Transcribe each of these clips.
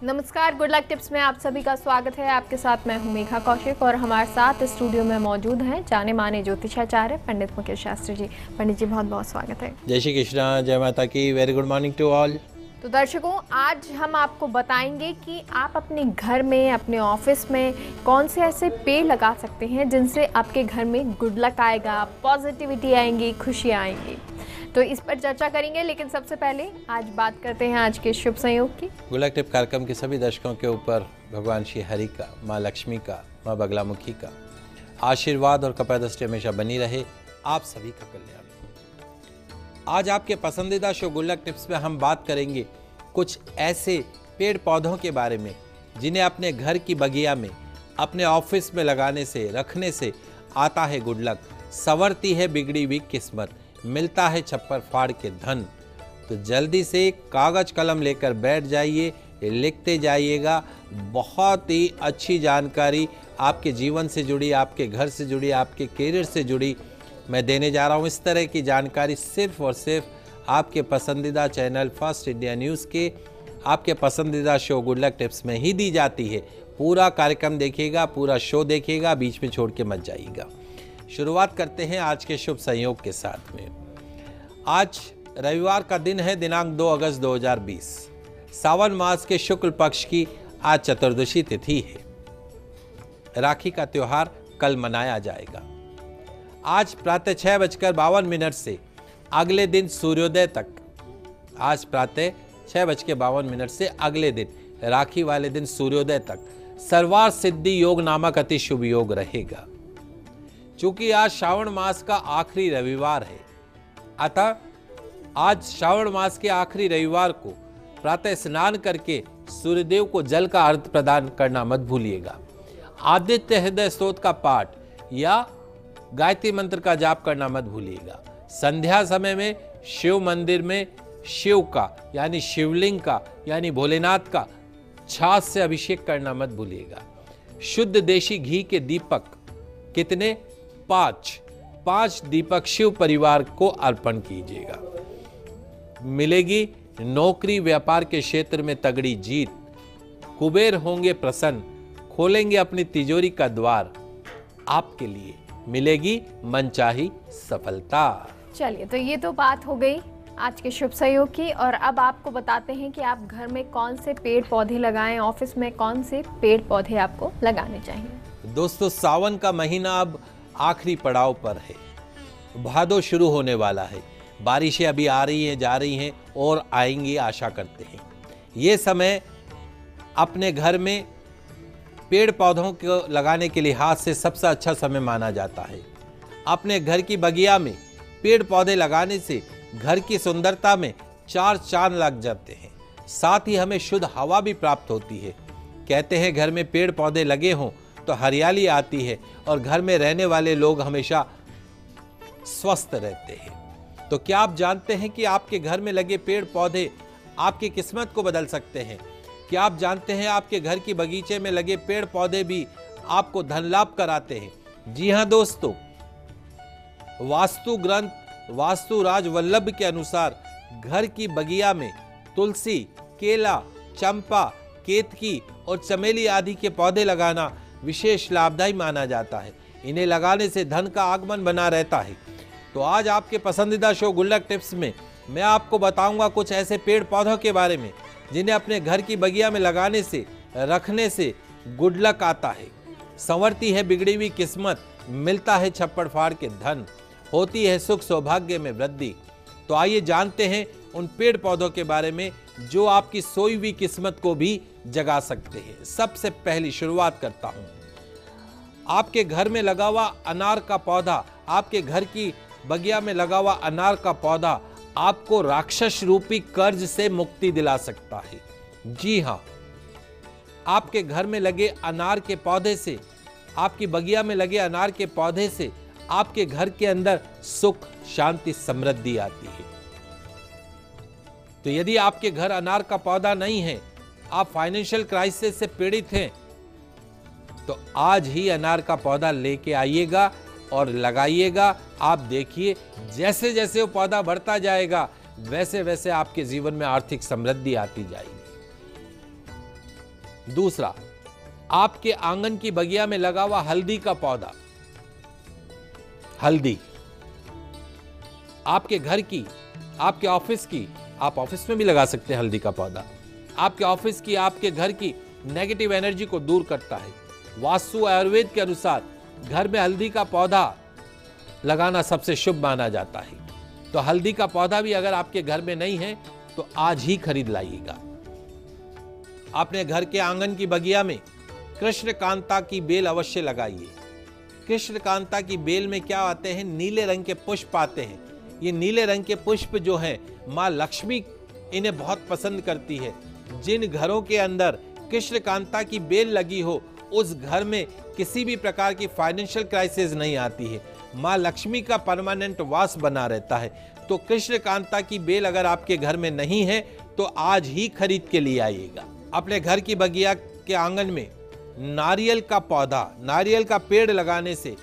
नमस्कार, good luck tips में आप सभी का स्वागत है। आपके साथ मैं हूं मेघा कौशिक और हमारे साथ स्टूडियो में मौजूद हैं जाने माने ज्योतिषाचार्य पंडित मुकेश शास्त्री जी। पंडित जी, बहुत बहुत स्वागत है। जय श्री कृष्णा, जय माता की। Very good morning to all. तो दर्शकों, आज हम आपको बताएंगे कि आप अपने घर में, अपने ऑफिस में कौन से ऐसे पेड़ लगा सकते हैं जिनसे आपके घर में गुड लक आएगा, पॉजिटिविटी आएंगी, खुशियाँ आएंगी। तो इस पर चर्चा करेंगे, लेकिन सबसे पहले आज बात करते हैं आज के शुभ संयोग की। गुड लक टिप कार्यक्रम के सभी दर्शकों के ऊपर भगवान श्री हरि का, माँ लक्ष्मी का, माँ बगलामुखी का आशीर्वाद और कृपा दृष्टि हमेशा बनी रहे। आप सभी का कल्याण। आज आपके पसंदीदा शो गुड लक टिप्स में हम बात करेंगे कुछ ऐसे पेड़ पौधों के बारे में जिन्हें अपने घर की बगिया में, अपने ऑफिस में लगाने से, रखने से आता है गुड लक, संवरती है बिगड़ी हुई किस्मत, मिलता है छप्पर फाड़ के धन। तो जल्दी से कागज कलम लेकर बैठ जाइए, लिखते जाइएगा। बहुत ही अच्छी जानकारी आपके जीवन से जुड़ी, आपके घर से जुड़ी, आपके करियर से जुड़ी मैं देने जा रहा हूँ। इस तरह की जानकारी सिर्फ और सिर्फ आपके पसंदीदा चैनल फर्स्ट इंडिया न्यूज़ के, आपके पसंदीदा शो गुड लक टिप्स में ही दी जाती है। पूरा कार्यक्रम देखिएगा, पूरा शो देखिएगा, बीच में छोड़ के मत जाइएगा। शुरुआत करते हैं आज के शुभ संयोग के साथ में। आज रविवार का दिन है, दिनांक 2 अगस्त 2020। सावन मास के शुक्ल पक्ष की आज चतुर्दशी तिथि है। राखी का त्योहार कल मनाया जाएगा। आज प्रातः 6:52 से अगले दिन सूर्योदय तक, आज प्रातः 6:52 से अगले दिन राखी वाले दिन सूर्योदय तक सर्वार सिद्धि योग नामक अति शुभ योग रहेगा। चूंकि आज श्रावण मास का आखिरी रविवार है, अतः आज श्रावण मास के आखिरी रविवार को प्रातः स्नान करके सूर्यदेव को जल का अर्घ्य प्रदान करना मत भूलिएगा। आदित्य हृदय स्तोत्र का पाठ या गायत्री मंत्र का जाप करना मत भूलिएगा। संध्या समय में शिव मंदिर में शिव का यानी शिवलिंग का यानी भोलेनाथ का छाछ से अभिषेक करना मत भूलिएगा। शुद्ध देशी घी के दीपक कितने? 5 दीपक शिव परिवार को अर्पण कीजिएगा। मिलेगी नौकरी व्यापार के क्षेत्र में तगड़ी जीत। कुबेर होंगे प्रसन्न, खोलेंगे अपनी तिजोरी का द्वार। आपके लिए मिलेगी मनचाही सफलता। चलिए, तो ये तो बात हो गई आज के शुभ संयोग की, और अब आपको बताते हैं कि आप घर में कौन से पेड़ पौधे लगाएं, ऑफिस में कौन से पेड़ पौधे आपको लगाने चाहिए। दोस्तों, सावन का महीना अब आखिरी पड़ाव पर है। भादो शुरू होने वाला है। बारिशें अभी आ रही हैं, जा रही हैं और आएंगी, आशा करते हैं। ये समय अपने घर में पेड़ पौधों को लगाने के लिहाज से सबसे अच्छा समय माना जाता है। अपने घर की बगिया में पेड़ पौधे लगाने से घर की सुंदरता में 4 चांद लग जाते हैं। साथ ही हमें शुद्ध हवा भी प्राप्त होती है। कहते हैं घर में पेड़ पौधे लगे हों तो हरियाली आती है और घर में रहने वाले लोग हमेशा स्वस्थ रहते हैं। तो क्या आप जानते हैं कि आपके घर में लगे पेड़ पौधे आपकी किस्मत को बदल सकते हैं? क्या आप जानते हैं आपके घर की बगीचे में लगे पेड़ पौधे भी आपको धन लाभ कराते हैं? जी हां दोस्तों, वास्तु ग्रंथ वास्तु राज वल्लभ के अनुसार घर की बगिया में तुलसी, केला, चंपा, केतकी और चमेली आदि के पौधे लगाना विशेष लाभदायी माना जाता है। इन्हें लगाने से धन का आगमन बना रहता है। तो आज आपके पसंदीदा शो गुड लक टिप्स में मैं आपको बताऊंगा कुछ ऐसे पेड़ पौधों के बारे में जिन्हें अपने घर की बगिया में लगाने से, रखने से गुड लक आता है। संवरती है बिगड़ी हुई किस्मत, मिलता है छप्पड़ फाड़ के धन, होती है सुख सौभाग्य में वृद्धि। तो आइए जानते हैं उन पेड़ पौधों के बारे में जो आपकी सोई हुई किस्मत को भी जगा सकते हैं। सबसे पहली शुरुआत करता हूं। आपके घर में लगा हुआ अनार का पौधा, आपके घर की बगिया में लगा हुआ अनार का पौधा आपको राक्षस रूपी कर्ज से मुक्ति दिला सकता है। जी हां, आपके घर में लगे अनार के पौधे से, आपकी बगिया में लगे अनार के पौधे से आपके घर के अंदर सुख, शांति, समृद्धि आती है। तो यदि आपके घर अनार का पौधा नहीं है, आप फाइनेंशियल क्राइसिस से पीड़ित हैं, तो आज ही अनार का पौधा लेके आइएगा और लगाइएगा। आप देखिए जैसे जैसे वो पौधा बढ़ता जाएगा वैसे वैसे आपके जीवन में आर्थिक समृद्धि आती जाएगी। दूसरा, आपके आंगन की बगिया में लगा हुआ हल्दी का पौधा, हल्दी आपके घर की, आपके ऑफिस की, आप ऑफिस में भी लगा सकते हैं हल्दी का पौधा, आपके ऑफिस की, आपके घर की नेगेटिव एनर्जी को दूर करता है। वास्तु आयुर्वेद के अनुसार घर में हल्दी का पौधा लगाना सबसे शुभ माना जाता है। तो हल्दी का पौधा भी अगर आपके घर में नहीं है तो आज ही खरीद लाइएगा। अपने घर के आंगन की बगिया में कृष्णकांता की बेल अवश्य लगाइए। कृष्णकांता की बेल में क्या आते हैं? नीले रंग के पुष्प आते हैं। ये नीले रंग के पुष्प जो हैं, माँ लक्ष्मी इन्हें बहुत पसंद करती है। जिन घरों के अंदर कृष्णकांता की बेल लगी हो, उस घर में किसी भी प्रकार की फाइनेंशियल क्राइसिस नहीं आती है। माँ लक्ष्मी का परमानेंट वास बना रहता है। तो कृष्णकांता की बेल अगर आपके घर में नहीं है तो आज ही खरीद के लिए आइएगा। अपने घर की बगिया के आंगन में नारियल का पौधा, नारियल का पेड़ लगाने से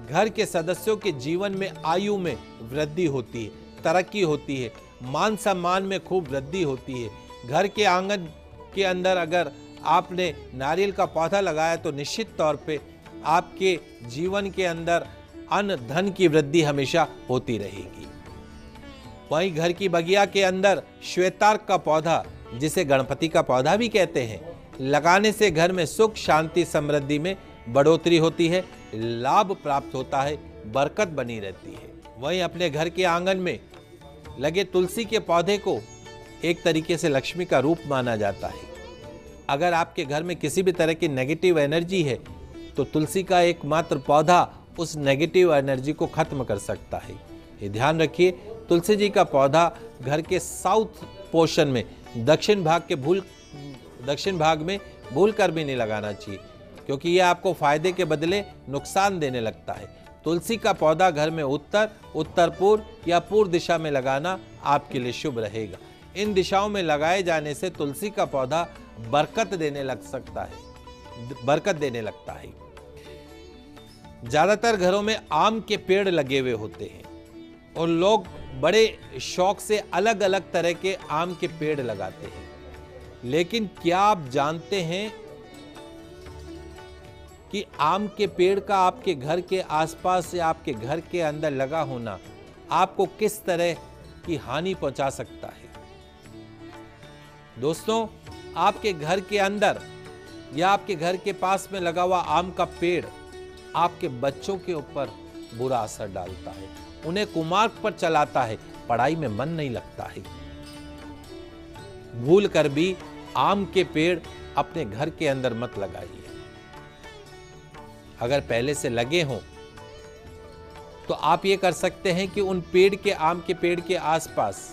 घर के सदस्यों के जीवन में आयु में वृद्धि होती है, तरक्की होती है, मान सम्मान में खूब वृद्धि होती है। घर के आंगन के अंदर अगर आपने नारियल का पौधा लगाया तो निश्चित तौर पे आपके जीवन के अंदर अन्न धन की वृद्धि हमेशा होती रहेगी। वहीं घर की बगिया के अंदर श्वेतार्क का पौधा, जिसे गणपति का पौधा भी कहते हैं, लगाने से घर में सुख, शांति, समृद्धि में बढ़ोतरी होती है, लाभ प्राप्त होता है, बरकत बनी रहती है। वहीं अपने घर के आंगन में लगे तुलसी के पौधे को एक तरीके से लक्ष्मी का रूप माना जाता है। अगर आपके घर में किसी भी तरह की नेगेटिव एनर्जी है तो तुलसी का एकमात्र पौधा उस नेगेटिव एनर्जी को खत्म कर सकता है। ये ध्यान रखिए, तुलसी जी का पौधा घर के साउथ पोर्शन में, दक्षिण भाग में भूल कर भी नहीं लगाना चाहिए, क्योंकि ये आपको फायदे के बदले नुकसान देने लगता है। तुलसी का पौधा घर में उत्तर, उत्तर पूर्व या पूर्व दिशा में लगाना आपके लिए शुभ रहेगा। इन दिशाओं में लगाए जाने से तुलसी का पौधा बरकत देने लगता है। ज्यादातर घरों में आम के पेड़ लगे हुए होते हैं और लोग बड़े शौक से अलग अलग तरह के आम के पेड़ लगाते हैं। लेकिन क्या आप जानते हैं कि आम के पेड़ का आपके घर के आसपास या आपके घर के अंदर लगा होना आपको किस तरह की हानि पहुंचा सकता है? दोस्तों, आपके घर के अंदर या आपके घर के पास में लगा हुआ आम का पेड़ आपके बच्चों के ऊपर बुरा असर डालता है, उन्हें कुमार्ग पर चलाता है, पढ़ाई में मन नहीं लगता है। भूल कर भी आम के पेड़ अपने घर के अंदर मत लगाइए। अगर पहले से लगे हों तो आप ये कर सकते हैं कि उन पेड़ के, आम के पेड़ के आसपास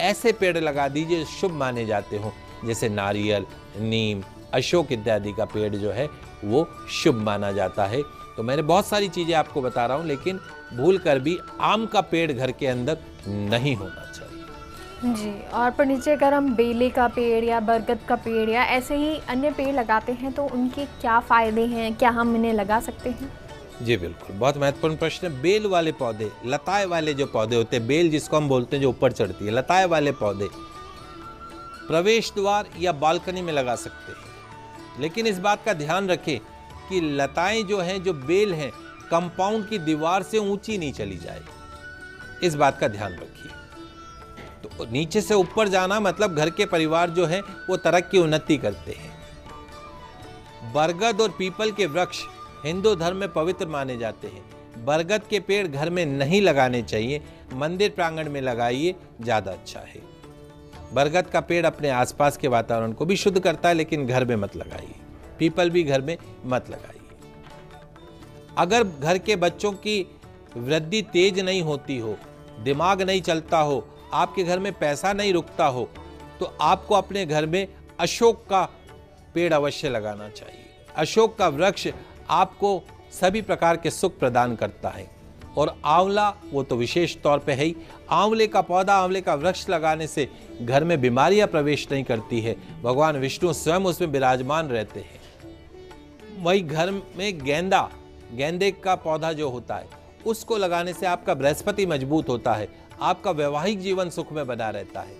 ऐसे पेड़ लगा दीजिए शुभ माने जाते हो, जैसे नारियल, नीम, अशोक इत्यादि का पेड़ जो है वो शुभ माना जाता है। तो मैंने बहुत सारी चीजें आपको बता रहा हूं, लेकिन भूल कर भी आम का पेड़ घर के अंदर नहीं होना चाहिए। जी, और पर नीचे अगर हम बेले का पेड़ या बरगद का पेड़ या ऐसे ही अन्य पेड़ लगाते हैं तो उनके क्या फायदे हैं? क्या हम इन्हें लगा सकते हैं? जी बिल्कुल, बहुत महत्वपूर्ण प्रश्न है। बेल वाले पौधे, लताए वाले जो पौधे होते हैं, बेल जिसको हम बोलते हैं जो ऊपर चढ़ती है, लताए वाले पौधे प्रवेश द्वार या बालकनी में लगा सकते हैं। लेकिन इस बात का ध्यान रखें कि लताएं जो हैं, जो बेल हैं, कंपाउंड की दीवार से ऊंची नहीं चली जाए, इस बात का ध्यान रखिए। तो नीचे से ऊपर जाना मतलब घर के परिवार जो है वो तरक्की उन्नति करते हैं। बरगद और पीपल के वृक्ष हिंदू धर्म में पवित्र माने जाते हैं। बरगद के पेड़ घर में नहीं लगाने चाहिए, मंदिर प्रांगण में लगाइए, ज्यादा अच्छा है। बरगद का पेड़ अपने आसपास के वातावरण को भी शुद्ध करता है, लेकिन घर में मत लगाइए। पीपल भी घर में मत लगाइए। अगर घर के बच्चों की वृद्धि तेज नहीं होती हो, दिमाग नहीं चलता हो, आपके घर में पैसा नहीं रुकता हो, तो आपको अपने घर में अशोक का पेड़ अवश्य लगाना चाहिए। अशोक का वृक्ष आपको सभी प्रकार के सुख प्रदान करता है। और आंवला, वो तो विशेष तौर पे है ही। आंवले का पौधा, आंवले का वृक्ष लगाने से घर में बीमारियां प्रवेश नहीं करती है, भगवान विष्णु स्वयं उसमें विराजमान रहते हैं। वही घर में गेंदे का पौधा जो होता है, उसको लगाने से आपका बृहस्पति मजबूत होता है, आपका वैवाहिक जीवन सुख में बना रहता है।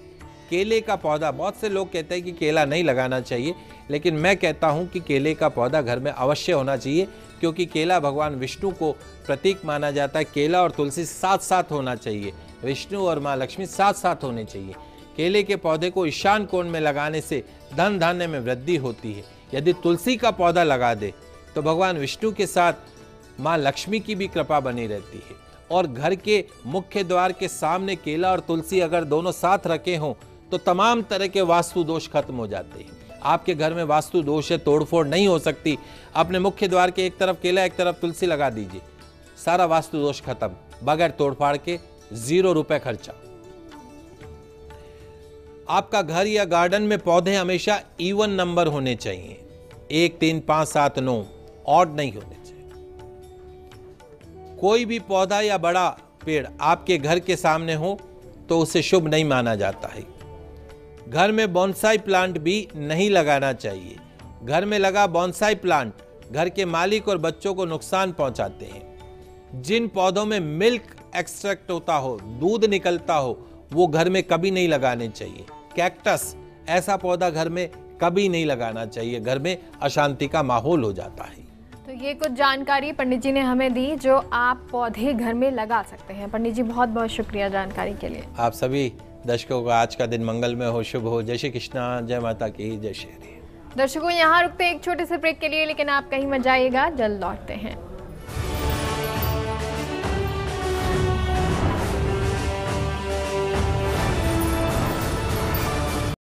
केले का पौधा, बहुत से लोग कहते हैं कि केला नहीं लगाना चाहिए, लेकिन मैं कहता हूं कि केले का पौधा घर में अवश्य होना चाहिए, क्योंकि केला भगवान विष्णु को प्रतीक माना जाता है। केला और तुलसी साथ साथ होना चाहिए, विष्णु और माँ लक्ष्मी साथ साथ होने चाहिए। केले के पौधे को ईशान कोण में लगाने से धन धान्य में वृद्धि होती है। यदि तुलसी का पौधा लगा दे तो भगवान विष्णु के साथ माँ लक्ष्मी की भी कृपा बनी रहती है। और घर के मुख्य द्वार के सामने केला और तुलसी अगर दोनों साथ रखे हों तो तमाम तरह के वास्तु दोष खत्म हो जाते हैं। आपके घर में वास्तु दोष है, तोड़फोड़ नहीं हो सकती, अपने मुख्य द्वार के एक तरफ केला एक तरफ तुलसी लगा दीजिए, सारा वास्तु दोष खत्म, बगैर तोड़फाड़ के, 0 रुपए खर्चा। आपका घर या गार्डन में पौधे हमेशा इवन नंबर होने चाहिए, 1, 3, 5, 7, 9, ऑड नहीं होने चाहिए। कोई भी पौधा या बड़ा पेड़ आपके घर के सामने हो तो उसे शुभ नहीं माना जाता है। घर में बॉन्साई प्लांट भी नहीं लगाना चाहिए। घर में लगा बॉन्साई प्लांट घर के मालिक और बच्चों को नुकसान पहुंचाते हैं। जिन पौधों में मिल्क एक्सट्रैक्ट होता हो, दूध निकलता हो, वो घर में कभी नहीं लगाने चाहिए। कैक्टस, ऐसा पौधा घर में कभी नहीं लगाना चाहिए, घर में अशांति का माहौल हो जाता है। तो ये कुछ जानकारी पंडित जी ने हमें दी जो आप पौधे घर में लगा सकते हैं। पंडित जी बहुत बहुत शुक्रिया जानकारी के लिए। आप सभी दर्शकों का आज का दिन मंगलमय हो, शुभ हो। जय श्री कृष्णा, जय माता की, जय श्री हरि। दर्शकों यहाँ रुकते हैं एक छोटे से ब्रेक के लिए, लेकिन आप कहीं मत जाइएगा, जल्द लौटते हैं।